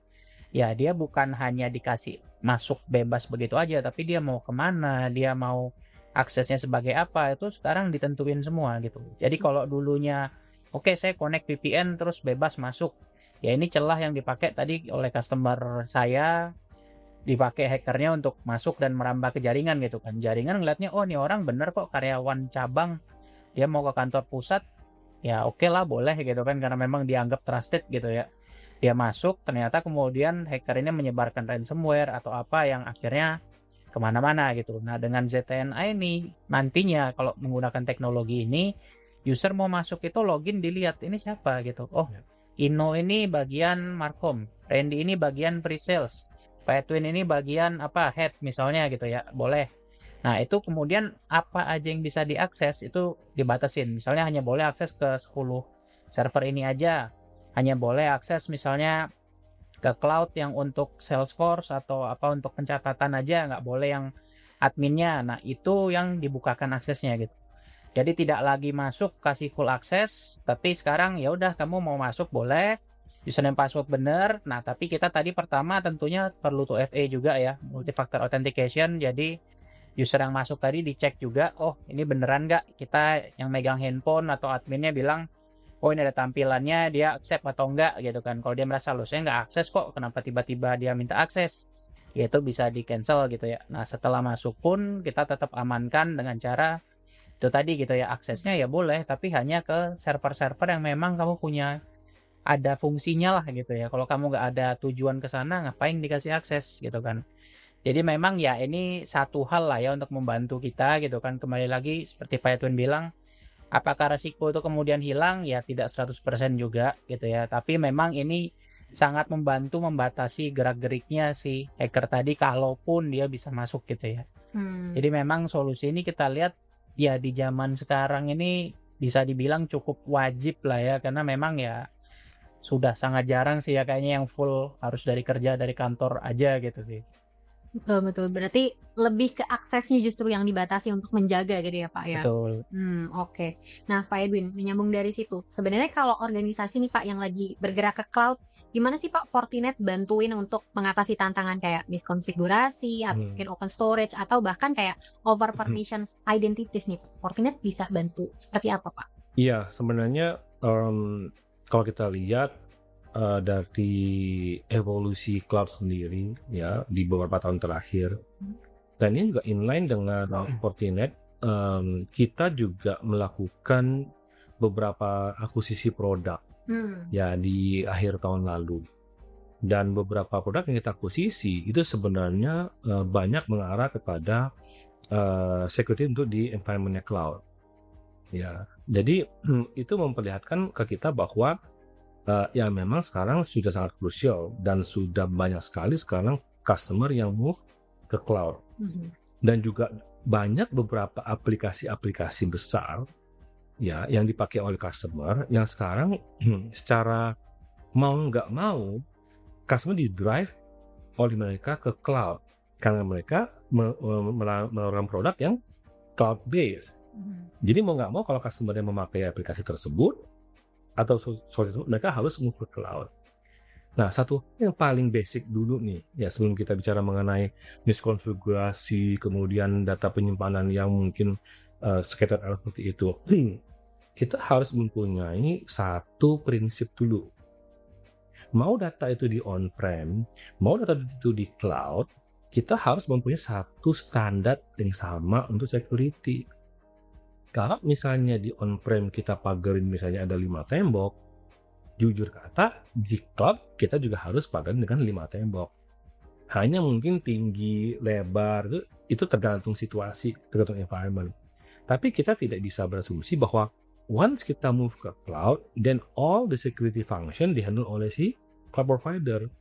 Ya dia bukan hanya dikasih masuk bebas begitu aja, tapi dia mau kemana, dia mau aksesnya sebagai apa, itu sekarang ditentuin semua gitu. Jadi kalau dulunya, oke saya connect VPN terus bebas masuk, ya ini celah yang dipakai tadi oleh customer saya, dipakai hackernya untuk masuk dan merambah ke jaringan gitu kan. Jaringan ngeliatnya, oh ini orang bener kok karyawan cabang, dia mau ke kantor pusat, ya oke lah boleh gitu kan, karena memang dianggap trusted gitu ya. Dia masuk, ternyata kemudian hacker ini menyebarkan ransomware atau apa yang akhirnya kemana-mana gitu. Nah dengan ZTNA ini nantinya kalau menggunakan teknologi ini, user mau masuk itu login dilihat ini siapa gitu. Oh Ino ini bagian Markom, Randy ini bagian pre-sales, Pak Edwin ini bagian apa head misalnya gitu ya, boleh. Nah itu kemudian apa aja yang bisa diakses itu dibatasin. Misalnya hanya boleh akses ke 10 server ini aja, hanya boleh akses misalnya ke cloud yang untuk Salesforce atau apa untuk pencatatan aja, nggak boleh yang adminnya. Nah itu yang dibukakan aksesnya gitu. Jadi tidak lagi masuk kasih full akses, tapi sekarang ya udah kamu mau masuk boleh, username password bener. Nah tapi kita tadi pertama tentunya perlu 2FA juga ya, multi-factor authentication. Jadi user yang masuk tadi dicek juga, oh ini beneran nggak, kita yang megang handphone atau adminnya bilang oh ini ada tampilannya, dia accept atau enggak gitu kan. Kalau dia merasa loh saya nggak akses kok, kenapa tiba-tiba dia minta akses, ya itu bisa di cancel gitu ya. Nah setelah masuk pun kita tetap amankan dengan cara itu tadi gitu ya, aksesnya ya boleh tapi hanya ke server-server yang memang kamu punya ada fungsinya lah gitu ya. Kalau kamu nggak ada tujuan ke sana, ngapain dikasih akses gitu kan. Jadi memang ya ini satu hal lah ya untuk membantu kita gitu kan. Kembali lagi seperti Pak Edwin bilang, apakah resiko itu kemudian hilang? Ya tidak 100% juga gitu ya. Tapi memang ini sangat membantu membatasi gerak-geriknya si hacker tadi kalaupun dia bisa masuk gitu ya. Jadi memang solusi ini kita lihat ya di zaman sekarang ini bisa dibilang cukup wajib lah ya. Karena memang ya sudah sangat jarang sih ya kayaknya yang full harus dari kerja dari kantor aja gitu sih. Betul. Berarti lebih ke aksesnya justru yang dibatasi untuk menjaga gitu ya Pak ya. Betul. Oke. Nah Pak Edwin, menyambung dari situ. Sebenarnya kalau organisasi nih Pak yang lagi bergerak ke cloud, gimana sih Pak Fortinet bantuin untuk mengatasi tantangan kayak miskonfigurasi, atau mungkin open storage, atau bahkan kayak over permission identities nih Pak? Fortinet bisa bantu seperti apa Pak? Iya, sebenarnya kalau kita lihat dari evolusi cloud sendiri ya di beberapa tahun terakhir, dan ini juga inline dengan Fortinet, kita juga melakukan beberapa akuisisi produk ya di akhir tahun lalu, dan beberapa produk yang kita akuisisi itu sebenarnya banyak mengarah kepada security untuk di environment cloud ya. Jadi itu memperlihatkan ke kita bahwa ya memang sekarang sudah sangat krusial dan sudah banyak sekali sekarang customer yang move ke cloud. Dan juga banyak beberapa aplikasi-aplikasi besar ya yang dipakai oleh customer yang sekarang secara mau nggak mau customer di drive oleh mereka ke cloud karena mereka menawarkan produk yang cloud based. Jadi mau nggak mau kalau customer yang memakai aplikasi tersebut atau source itu mereka harus move ke cloud. Nah, satu yang paling basic dulu nih ya sebelum kita bicara mengenai miskonfigurasi kemudian data penyimpanan yang mungkin scattered error seperti itu, kita harus mempunyai satu prinsip dulu. Mau data itu di on-prem, mau data itu di cloud, kita harus mempunyai satu standar yang sama untuk security. Kalau misalnya di on-prem kita pagerin misalnya ada 5 tembok, jujur kata di cloud kita juga harus pagerin dengan 5 tembok. Hanya mungkin tinggi, lebar, itu tergantung situasi, tergantung environment. Tapi kita tidak bisa berasumsi bahwa once kita move ke cloud, then all the security function dihandle oleh si cloud provider.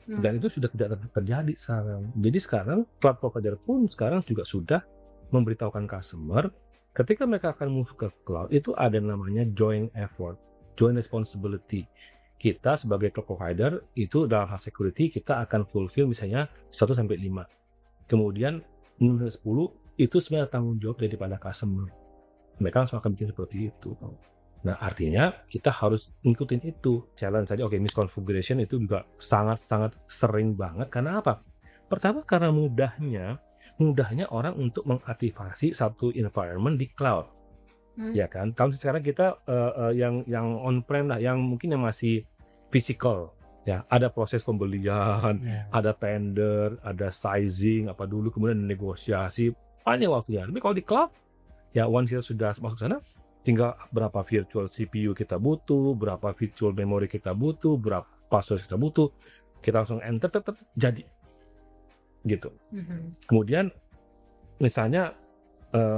Dan itu sudah tidak terjadi sekarang. Jadi sekarang cloud provider pun sekarang juga sudah memberitahukan customer ketika mereka akan move ke cloud, itu ada namanya joint effort, joint responsibility. Kita sebagai cloud provider, itu dalam hal security, kita akan fulfill misalnya 1-5. Kemudian, 10, itu sebenarnya tanggung jawab daripada customer. Mereka langsung akan bikin seperti itu. Nah, artinya kita harus ngikutin itu. Challenge tadi, oke, misconfiguration itu juga sangat-sangat sering banget. Karena apa? Pertama, karena mudahnya orang untuk mengaktifasi satu environment di cloud, ya kan? Kalau sekarang kita yang on-prem lah, yang mungkin yang masih physical, ya, ada proses pembelian, Ya. ada tender, ada sizing apa dulu, kemudian negosiasi, panjang waktunya. Tapi kalau di cloud, ya once kita sudah masuk sana, tinggal berapa virtual CPU kita butuh, berapa virtual memory kita butuh, berapa password kita butuh, kita langsung enter, jadi gitu. Kemudian misalnya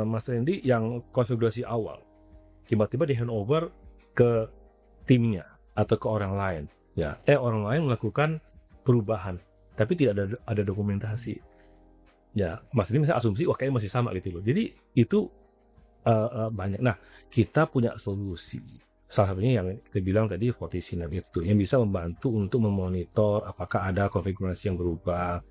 Mas Randy yang konfigurasi awal, tiba-tiba di handover ke timnya atau ke orang lain, ya, orang lain melakukan perubahan, tapi tidak ada dokumentasi, ya, Mas Randy misalnya asumsi, kayaknya masih sama gitu loh. Jadi itu banyak. Nah, kita punya solusi. Salah satunya yang kita bilang tadi, FortiSynapse itu, yang bisa membantu untuk memonitor apakah ada konfigurasi yang berubah,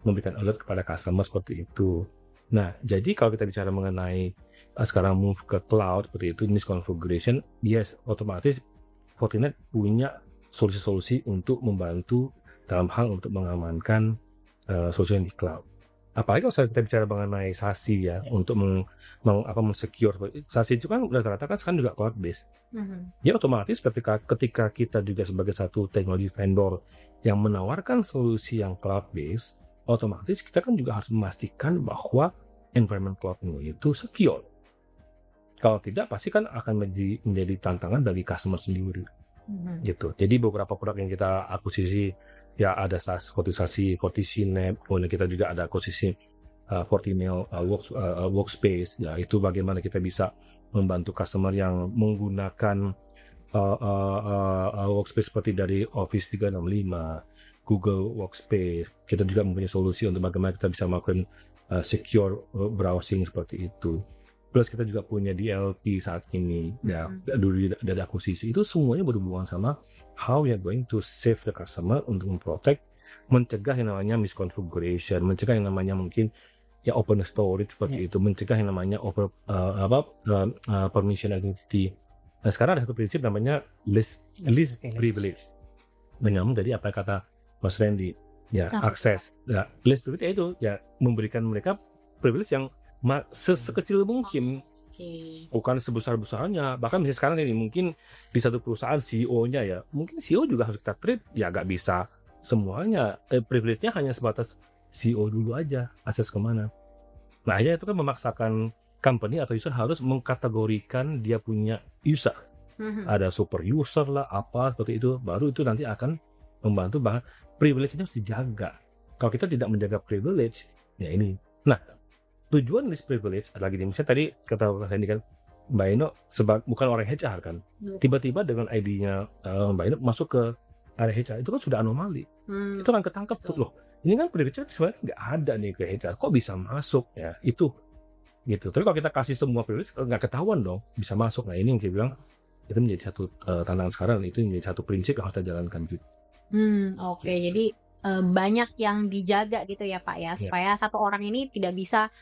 memberikan alert kepada customer seperti itu. Nah, jadi kalau kita bicara mengenai sekarang move ke cloud seperti itu, misconfiguration, yes, otomatis Fortinet punya solusi-solusi untuk membantu dalam hal untuk mengamankan solusi yang di cloud. Apalagi kalau kita bicara mengenai SASE ya, untuk men-secure. SASE itu kan rata-rata kan sekarang juga cloud based. Ya otomatis ketika kita juga sebagai satu teknologi vendor yang menawarkan solusi yang cloud based, otomatis kita kan juga harus memastikan bahwa environment cloud itu secure. Kalau tidak, pasti kan akan menjadi tantangan bagi customer sendiri. Gitu. Jadi beberapa produk yang kita akuisisi, ya ada FortiSASE, FortiSynapse, kemudian kita juga ada akuisisi Fortimail Workspace. Ya, itu bagaimana kita bisa membantu customer yang menggunakan workspace seperti dari Office 365, Google Workspace. Kita juga mempunyai solusi untuk bagaimana kita bisa melakukan secure browsing seperti itu. Plus kita juga punya DLP saat ini, ya, dulu dari akuisisi. Itu semuanya berhubungan sama how we are going to save the customer untuk memprotect, mencegah yang namanya misconfiguration, mencegah yang namanya mungkin ya open storage seperti itu, mencegah yang namanya over permission identity. Nah, sekarang ada satu prinsip namanya least privilege. Menyambung dari apa kata Mas Randy, ya, akses. Ya, least privilege itu ya memberikan mereka privilege yang sekecil mungkin, bukan sebesar-besarnya. Bahkan misalnya sekarang ini mungkin di satu perusahaan CEO-nya ya, mungkin CEO juga harus kita treat, ya nggak bisa semuanya. Privilege-nya hanya sebatas CEO dulu aja, akses kemana. Nah, akhirnya itu kan memaksakan company atau user harus mengkategorikan dia punya user. Ada super user lah, apa seperti itu, baru itu nanti akan membantu bahwa privilege-nya harus dijaga. Kalau kita tidak menjaga privilege, ya ini. Nah, tujuan list privilege lagi nih, misalnya tadi kata Mbak Randy kan, Mbak Eno bukan orang HR kan, tiba-tiba dengan ID-nya Mbak Eno masuk ke area HR, itu kan sudah anomali. Itu kan ketangkep tuh, loh, ini kan privilege sebenarnya nggak ada nih ke HR, kok bisa masuk ya, itu gitu. Tapi kalau kita kasih semua privilege, nggak ketahuan dong bisa masuk. Nah, ini yang kita bilang itu menjadi satu tantangan sekarang, itu menjadi satu prinsip yang harus kita jalankan gitu. Oke, jadi banyak yang dijaga gitu ya Pak ya, supaya satu orang ini tidak bisa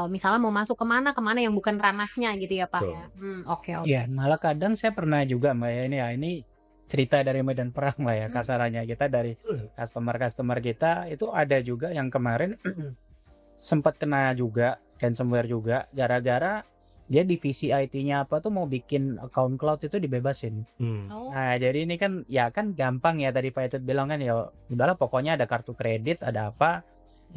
misalnya mau masuk kemana yang bukan ranahnya gitu ya Pak ya. Oke. Ya, malah kadang saya pernah juga Mbak ya, ini cerita dari medan perang Mbak ya, kasarannya kita dari customer kita itu ada juga yang kemarin sempat kena juga ransomware juga, gara-gara dia divisi IT-nya apa tuh mau bikin account cloud itu dibebasin. Nah, jadi ini kan ya kan gampang ya, tadi Pak Etut bilang kan, ya udahlah pokoknya ada kartu kredit, ada apa,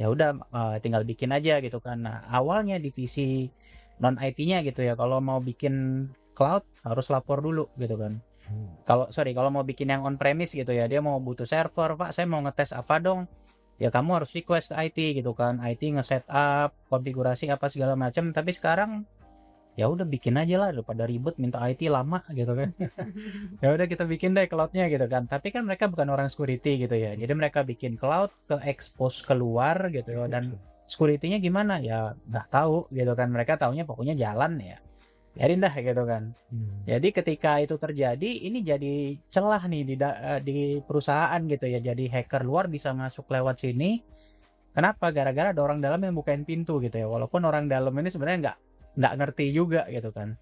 ya udah tinggal bikin aja gitu kan. Nah, awalnya divisi non IT-nya gitu ya, kalau mau bikin cloud harus lapor dulu gitu kan. Kalau mau bikin yang on premise gitu ya, dia mau butuh server, Pak saya mau ngetes apa dong, ya kamu harus request IT gitu kan, IT nge-setup konfigurasi apa segala macam. Tapi sekarang ya udah bikin aja lah, daripada ribet minta IT lama gitu kan. Ya udah kita bikin deh cloudnya gitu kan. Tapi kan mereka bukan orang security gitu ya, jadi mereka bikin cloud ke expose keluar gitu ya, dan security-nya gimana ya nggak tahu gitu kan. Mereka taunya pokoknya jalan ya, biarin dah gitu kan. Jadi ketika itu terjadi, ini jadi celah nih di perusahaan gitu ya, jadi hacker luar bisa masuk lewat sini. Kenapa? Gara-gara ada orang dalam yang bukain pintu gitu ya, walaupun orang dalam ini sebenarnya nggak ngerti juga gitu kan.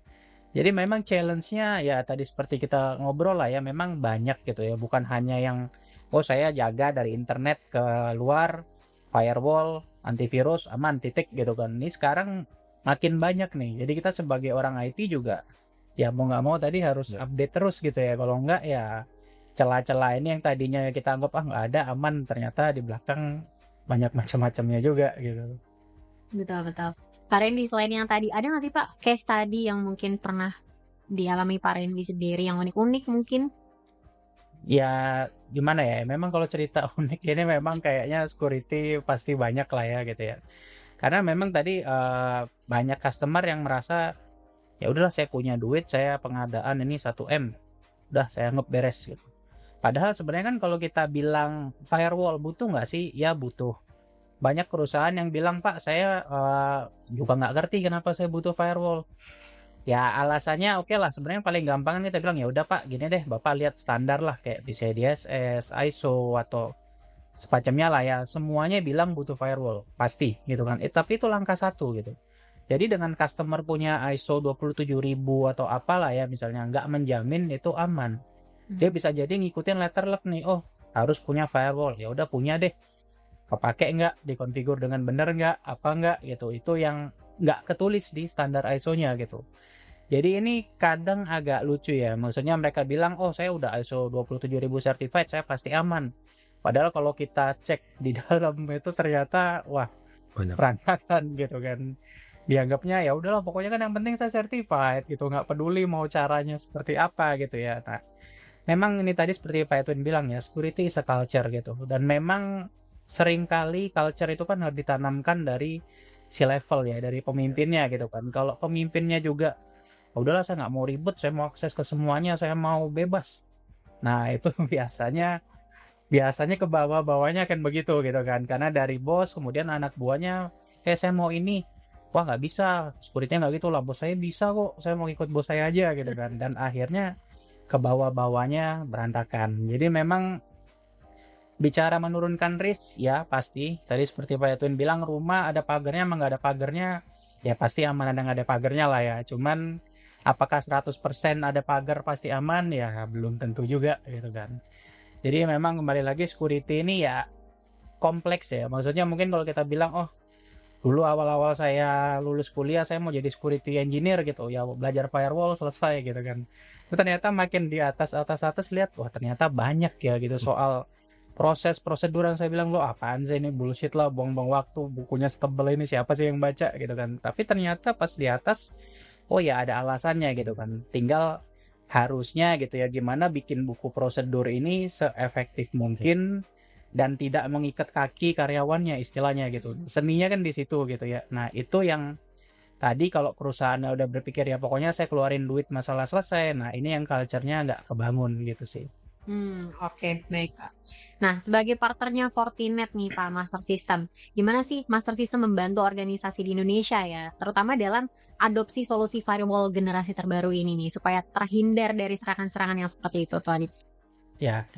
Jadi memang challenge-nya ya tadi seperti kita ngobrol lah ya, memang banyak gitu ya. Bukan hanya yang, oh saya jaga dari internet ke luar, firewall, antivirus, aman, titik gitu kan. Ini sekarang makin banyak nih. Jadi kita sebagai orang IT juga, ya mau nggak mau tadi harus Ya. update terus gitu ya. Kalau nggak ya celah-celah ini yang tadinya kita anggap nggak ada, aman, ternyata di belakang banyak macam-macamnya juga gitu. Betul. Pak Randy, selain yang tadi, ada nggak sih Pak case tadi yang mungkin pernah dialami Pak Randy sendiri yang unik-unik mungkin? Ya gimana ya, memang kalau cerita unik ini memang kayaknya security pasti banyak lah ya gitu ya. Karena memang tadi banyak customer yang merasa ya udahlah saya punya duit, saya pengadaan ini 1 M, udah saya anggap beres gitu. Padahal sebenarnya kan kalau kita bilang firewall butuh nggak sih? Ya butuh. Banyak perusahaan yang bilang, Pak saya juga nggak ngerti kenapa saya butuh firewall. Ya alasannya oke lah, sebenarnya yang paling gampang kan kita bilang ya udah Pak gini deh, Bapak lihat standar lah kayak PCI DSS, ISO atau sepacamnya lah ya, semuanya bilang butuh firewall pasti gitu kan. Tapi itu langkah satu gitu. Jadi dengan customer punya ISO 27000 atau apalah ya misalnya nggak menjamin itu aman. Dia bisa jadi ngikutin letter left nih, oh harus punya firewall, ya udah punya deh. Kepake nggak, dikonfigur dengan benar nggak, apa nggak gitu. Itu yang nggak ketulis di standar ISO-nya gitu. Jadi ini kadang agak lucu ya, maksudnya mereka bilang, oh saya udah ISO 27000 certified, saya pasti aman. Padahal kalau kita cek di dalam itu ternyata, wah Banyak. berantakan gitu kan. Dianggapnya ya udahlah pokoknya kan yang penting saya certified gitu, nggak peduli mau caranya seperti apa gitu ya. Nah, memang ini tadi seperti Pak Edwin bilang ya, security is a culture gitu. Dan memang seringkali culture itu kan harus ditanamkan dari si level ya, dari pemimpinnya gitu kan. Kalau pemimpinnya juga udahlah saya nggak mau ribet, saya mau akses ke semuanya, saya mau bebas. Nah itu biasanya ke bawah-bawahnya kan begitu gitu kan, karena dari bos kemudian anak buahnya, saya mau ini, wah nggak bisa, security nggak gitu lah, bos saya bisa kok, saya mau ikut bos saya aja gitu kan, dan akhirnya ke bawah-bawahnya berantakan. Jadi memang bicara menurunkan risk ya pasti, tadi seperti Pak Edwin bilang, rumah ada pagarnya emang nggak ada pagarnya, ya pasti aman ada nggak ada pagarnya lah ya. Cuman apakah 100% ada pagar pasti aman? Ya belum tentu juga gitu kan. Jadi memang kembali lagi security ini ya kompleks ya. Maksudnya mungkin kalau kita bilang, oh dulu awal-awal saya lulus kuliah saya mau jadi security engineer gitu, ya belajar firewall selesai gitu kan. Itu ternyata makin di atas lihat, wah ternyata banyak ya gitu soal proses prosedur yang saya bilang, lo apaan sih ini bullshit lah, buang-buang waktu, bukunya setebel ini siapa sih yang baca gitu kan. Tapi ternyata pas di atas, oh ya ada alasannya gitu kan. Tinggal harusnya gitu ya gimana bikin buku prosedur ini seefektif mungkin dan tidak mengikat kaki karyawannya istilahnya gitu. Seninya kan di situ gitu ya. Nah itu yang tadi kalau perusahaannya udah berpikir ya pokoknya saya keluarin duit masalah selesai. Nah ini yang culture-nya nggak kebangun gitu sih. Oke, baik Pak. Nah, sebagai partnernya Fortinet nih Pak Master System, gimana sih Master System membantu organisasi di Indonesia ya, terutama dalam adopsi solusi firewall generasi terbaru ini nih, supaya terhindar dari serangan-serangan yang seperti itu tadi? Ya,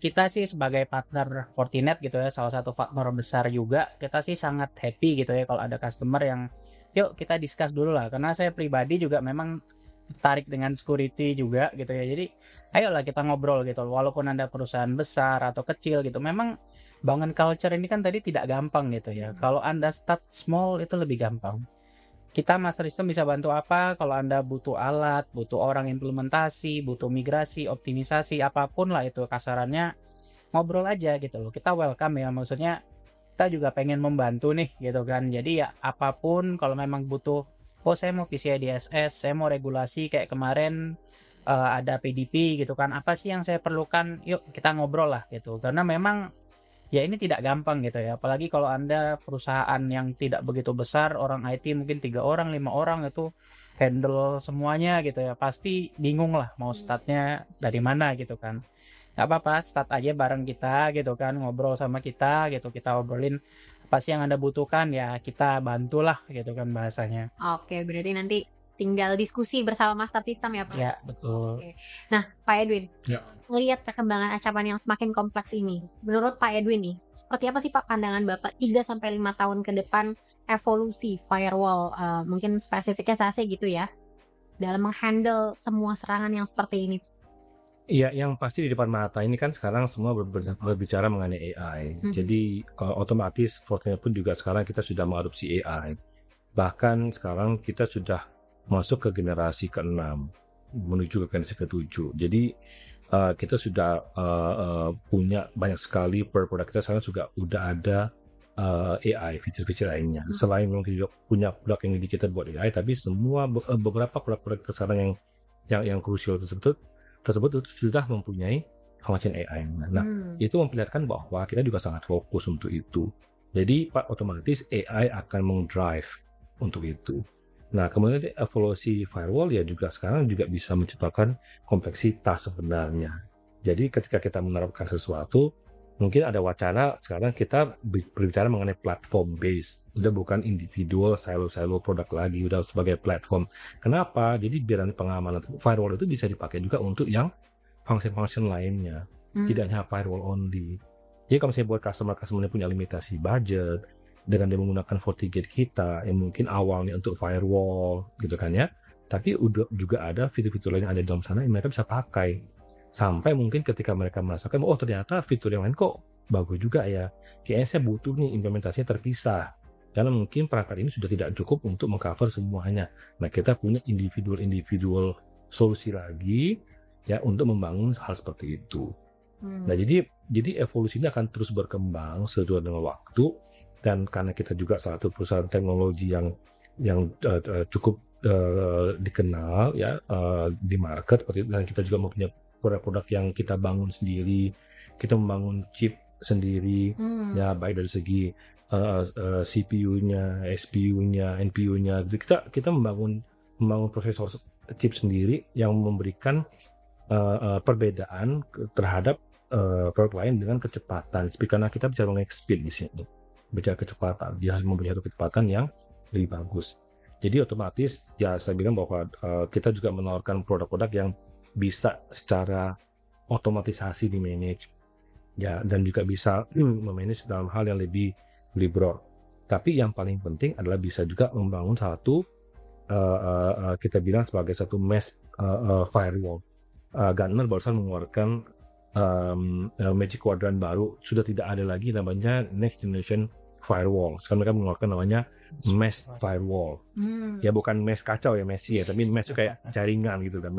kita sih sebagai partner Fortinet gitu ya, salah satu partner besar juga, kita sih sangat happy gitu ya kalau ada customer yang, yuk kita discuss dulu lah, karena saya pribadi juga memang tertarik dengan security juga gitu ya. Jadi ayolah kita ngobrol gitu. Walaupun Anda perusahaan besar atau kecil gitu, memang bangun culture ini kan tadi tidak gampang gitu ya. Kalau Anda start small itu lebih gampang. Kita Master System bisa bantu apa? Kalau Anda butuh alat, butuh orang implementasi, butuh migrasi, optimisasi, apapun lah itu kasarannya, ngobrol aja gitu loh. Kita welcome ya, maksudnya kita juga pengen membantu nih gitu kan. Jadi ya apapun kalau memang butuh, oh saya mau PCI DSS, saya mau regulasi kayak kemarin ada PDP gitu kan, apa sih yang saya perlukan, yuk kita ngobrol lah gitu. Karena memang ya ini tidak gampang gitu ya, apalagi kalau Anda perusahaan yang tidak begitu besar, orang IT mungkin 3 orang 5 orang itu handle semuanya gitu ya, pasti bingung lah mau startnya dari mana gitu kan. Nggak apa-apa, start aja bareng kita gitu kan, ngobrol sama kita gitu, kita obrolin apa sih yang Anda butuhkan, ya kita bantulah gitu kan bahasanya. Oke, berarti nanti tinggal diskusi bersama Master System ya Pak? Ya betul. Oke. Nah, Pak Edwin, Ya. melihat perkembangan ancaman yang semakin kompleks ini, menurut Pak Edwin nih, seperti apa sih Pak pandangan Bapak 3-5 tahun ke depan evolusi firewall, mungkin spesifiknya SASE gitu ya? dalam menghandle semua serangan yang seperti ini? Iya, yang pasti di depan mata ini kan sekarang semua berbicara mengenai AI. Jadi kalau otomatis Fortinet pun juga sekarang kita sudah mengadopsi AI. Bahkan sekarang kita sudah masuk ke generasi ke-6 menuju ke generasi ke-7. Jadi kita sudah punya banyak sekali produk kita sekarang juga udah ada AI, fitur-fitur lainnya. Selain memang kita juga punya produk yang dedicated buat AI, tapi semua beberapa produk kita sekarang yang krusial tersebut sudah mempunyai function AI. Nah, itu memperlihatkan bahwa kita juga sangat fokus untuk itu. Jadi otomatis AI akan meng-drive untuk itu. Nah, kemudian evolusi firewall ya juga sekarang juga bisa menciptakan kompleksitas sebenarnya. Jadi ketika kita menerapkan sesuatu, mungkin ada wacana sekarang kita berbicara mengenai platform base, udah bukan individual silo produk lagi, udah sebagai platform. Kenapa? Jadi biar nanti pengamanan firewall itu bisa dipakai juga untuk yang function lainnya, tidak hanya firewall only. Jadi kalau misalnya buat customer punya limitasi budget, dengan dia menggunakan FortiGate kita yang mungkin awalnya untuk firewall gitu kan ya, tapi udah juga ada fitur-fitur lain yang ada di dalam sana yang mereka bisa pakai. Sampai mungkin ketika mereka merasakan, oh ternyata fitur yang lain kok bagus juga ya, kayaknya saya butuh nih implementasinya terpisah, karena mungkin perangkat ini sudah tidak cukup untuk mengcover semuanya. Nah, kita punya individual solusi lagi ya untuk membangun hal seperti itu. Nah, jadi evolusinya akan terus berkembang sesuai dengan waktu, dan karena kita juga salah satu perusahaan teknologi yang cukup dikenal ya di market, dan kita juga mempunyai produk-produk yang kita bangun sendiri, kita membangun chip sendiri, ya baik dari segi CPU-nya, SPU-nya, NPU-nya. Jadi kita membangun prosesor chip sendiri yang memberikan perbedaan terhadap produk lain dengan kecepatan. Karena kita bicara mengenai speed di sini, bicara kecepatan, dia memberi satu kecepatan yang lebih bagus. Jadi otomatis ya saya bilang bahwa kita juga menawarkan produk-produk yang bisa secara otomatisasi di manage ya, dan juga bisa memanage dalam hal yang lebih broad. Tapi yang paling penting adalah bisa juga membangun satu kita bilang sebagai satu mesh firewall. Gartner barusan mengeluarkan Magic Quadrant baru, sudah tidak ada lagi namanya next generation firewall. Sekarang mereka mengeluarkan namanya mesh firewall. Ya bukan mesh kacau ya, messy ya, tapi mesh itu kayak jaringan gitu kan.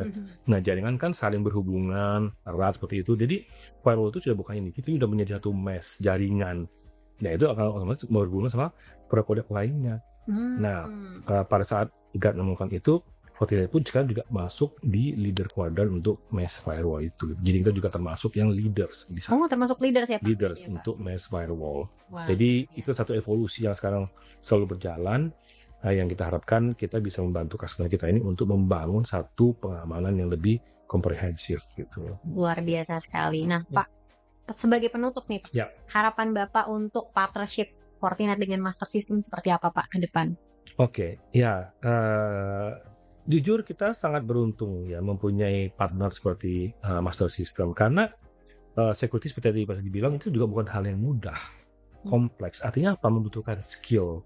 Nah, jaringan kan saling berhubungan erat seperti itu. Jadi firewall itu sudah bukan ini, itu sudah menjadi satu mesh jaringan. Nah, itu akan otomatis berhubungan sama produk-produk lainnya. Nah, pada saat Gartner melakukan itu, Fortinet pun sekarang juga masuk di leader quadrant untuk mesh firewall itu. Jadi kita juga termasuk yang leaders. Termasuk leaders ya Pak? Leaders untuk mesh firewall. Wow. Jadi itu satu evolusi yang sekarang selalu berjalan. Yang kita harapkan kita bisa membantu customer kita ini untuk membangun satu pengamanan yang lebih komprehensif gitu. Luar biasa sekali. Nah Pak, sebagai penutup nih Pak, harapan Bapak untuk partnership Fortinet dengan Master System seperti apa Pak ke depan? Oke, ya. Jujur kita sangat beruntung ya mempunyai partner seperti Master System, karena security seperti tadi dibilang itu juga bukan hal yang mudah, kompleks. Artinya apa? Membutuhkan skill.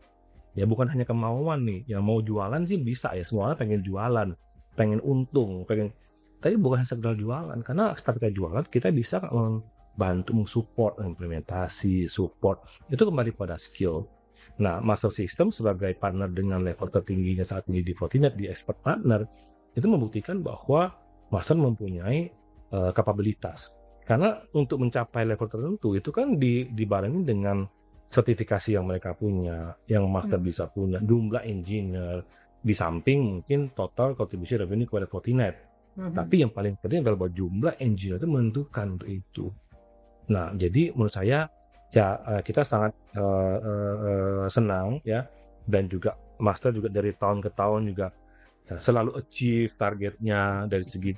Ya bukan hanya kemauan nih. Yang mau jualan sih bisa ya, semua orang pengen jualan, pengen untung, tapi bukan hanya sekedar jualan. Karena setelah kita jualan, kita bisa membantu mensupport implementasi, support. Itu kembali pada skill. Nah, Master System sebagai partner dengan level tertingginya saat ini di Fortinet, di expert partner, itu membuktikan bahwa Master mempunyai kapabilitas. Karena untuk mencapai level tertentu itu kan dibarengi dengan sertifikasi yang mereka punya, yang Master bisa punya, jumlah engineer, di samping mungkin total contribution revenue kepada Fortinet. Tapi yang paling penting adalah bahwa jumlah engineer itu menentukan untuk itu. Nah, jadi menurut saya ya kita sangat senang ya, dan juga Master juga dari tahun ke tahun juga selalu achieve targetnya dari segi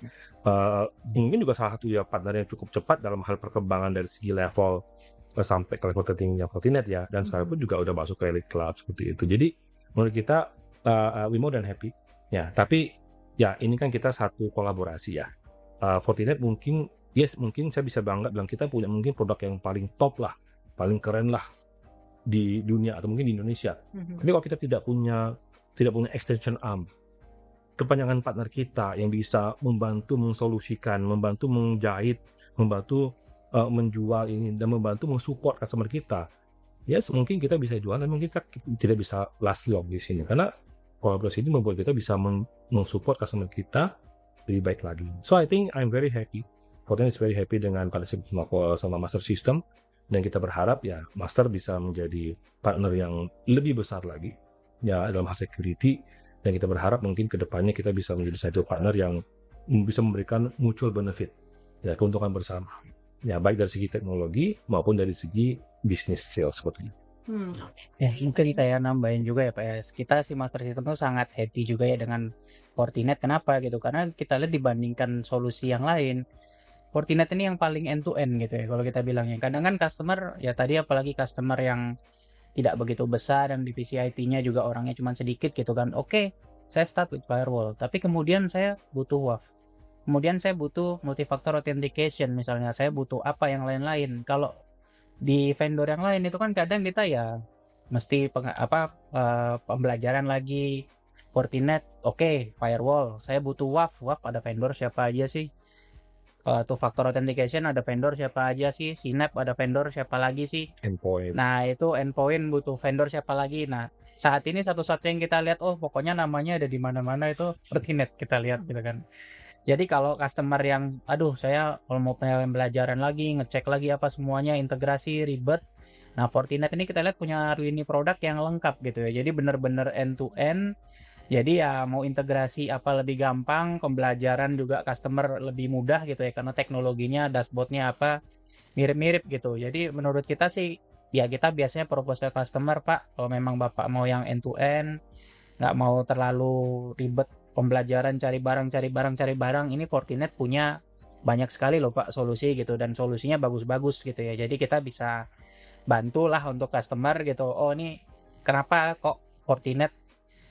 mungkin juga salah satu ya partner yang cukup cepat dalam hal perkembangan dari segi level sampai ke level tertingginya Fortinet ya, dan sekarang pun juga udah masuk ke Elite Club seperti itu. Jadi menurut kita we more than happy ya, tapi ya ini kan kita satu kolaborasi ya. Fortinet mungkin saya bisa bangga bilang kita punya mungkin produk yang paling top lah, paling keren lah di dunia atau mungkin di Indonesia. Tapi kalau kita tidak punya extension arm kepanjangan partner kita yang bisa membantu mensolusikan, membantu menjahit, membantu menjual ini dan membantu mensupport customer kita. Yes, mungkin kita bisa jual, tapi mungkin kita tidak bisa last long di sini karena kolaborasi ini membuat kita bisa mensupport customer kita lebih baik lagi. So I think I'm very happy. Fortinet is very happy dengan partnership sama Master System, dan kita berharap ya Master bisa menjadi partner yang lebih besar lagi ya dalam hal security, dan kita berharap mungkin kedepannya kita bisa menjadi satu partner yang bisa memberikan mutual benefit ya, keuntungan bersama ya, baik dari segi teknologi maupun dari segi bisnis sales seperti itu. Ya mungkin kayak nambahin juga ya Pak ya, kita si Master System tuh sangat happy juga ya dengan Fortinet. Kenapa gitu, karena kita lihat dibandingkan solusi yang lain, Fortinet ini yang paling end to end gitu ya kalau kita bilangnya. Kadang kan customer ya tadi, apalagi customer yang tidak begitu besar dan divisi IT-nya juga orangnya cuma sedikit gitu kan. Oke, saya start with firewall, tapi kemudian saya butuh WAF. Kemudian saya butuh multifactor authentication misalnya, saya butuh apa yang lain-lain. Kalau di vendor yang lain itu kan kadang kita ya mesti pembelajaran lagi. Fortinet, oke, firewall, saya butuh WAF ada vendor siapa aja sih? Two factor authentication ada vendor siapa aja sih? Synapse ada vendor siapa lagi sih? Endpoint. Nah itu endpoint butuh vendor siapa lagi? Nah saat ini satu-satu yang kita lihat, pokoknya namanya ada di mana-mana itu Fortinet kita lihat gitu kan. Jadi kalau customer yang saya kalau mau pembelajaran lagi, ngecek lagi apa semuanya, integrasi ribet. Nah Fortinet ini kita lihat punya ini produk yang lengkap gitu ya. Jadi benar-benar end to end. Jadi ya mau integrasi apa lebih gampang, pembelajaran juga customer lebih mudah gitu ya, karena teknologinya, dashboardnya apa mirip-mirip gitu. Jadi menurut kita sih ya kita biasanya propose ke customer, Pak, kalau memang Bapak mau yang end to end, nggak mau terlalu ribet pembelajaran cari barang, ini Fortinet punya banyak sekali loh Pak solusi gitu, dan solusinya bagus-bagus gitu ya. Jadi kita bisa bantulah untuk customer gitu. Ini kenapa kok Fortinet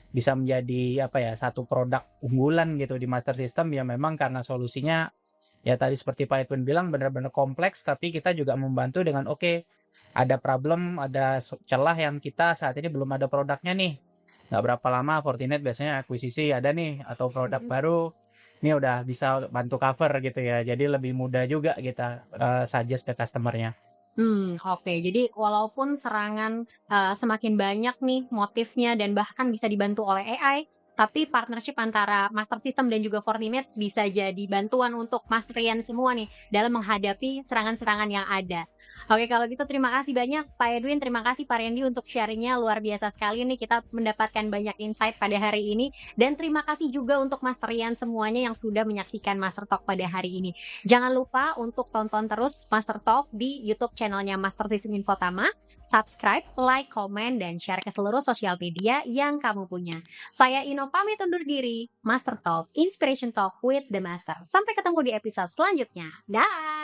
bisa menjadi satu produk unggulan gitu di Master System, ya memang karena solusinya ya tadi seperti Pak Edwin bilang benar-benar kompleks, tapi kita juga membantu dengan ada problem, ada celah yang kita saat ini belum ada produknya nih. Nggak berapa lama Fortinet biasanya akuisisi ada nih atau produk baru, ini udah bisa bantu cover gitu ya. Jadi lebih mudah juga kita suggest ke customernya. Oke. Jadi walaupun serangan semakin banyak nih motifnya dan bahkan bisa dibantu oleh AI, tapi partnership antara Master System dan juga Fortinet bisa jadi bantuan untuk Masterian semua nih dalam menghadapi serangan-serangan yang ada. Oke, kalau gitu terima kasih banyak Pak Edwin, terima kasih Pak Randy untuk sharingnya, luar biasa sekali nih, kita mendapatkan banyak insight pada hari ini. Dan terima kasih juga untuk Masterian semuanya yang sudah menyaksikan Master Talk pada hari ini. Jangan lupa untuk tonton terus Master Talk di YouTube channelnya Master System Infotama. Subscribe, like, komen, dan share ke seluruh sosial media yang kamu punya. Saya Ino pamit undur diri. Master Talk, Inspiration Talk with the Master. Sampai ketemu di episode selanjutnya. Dah.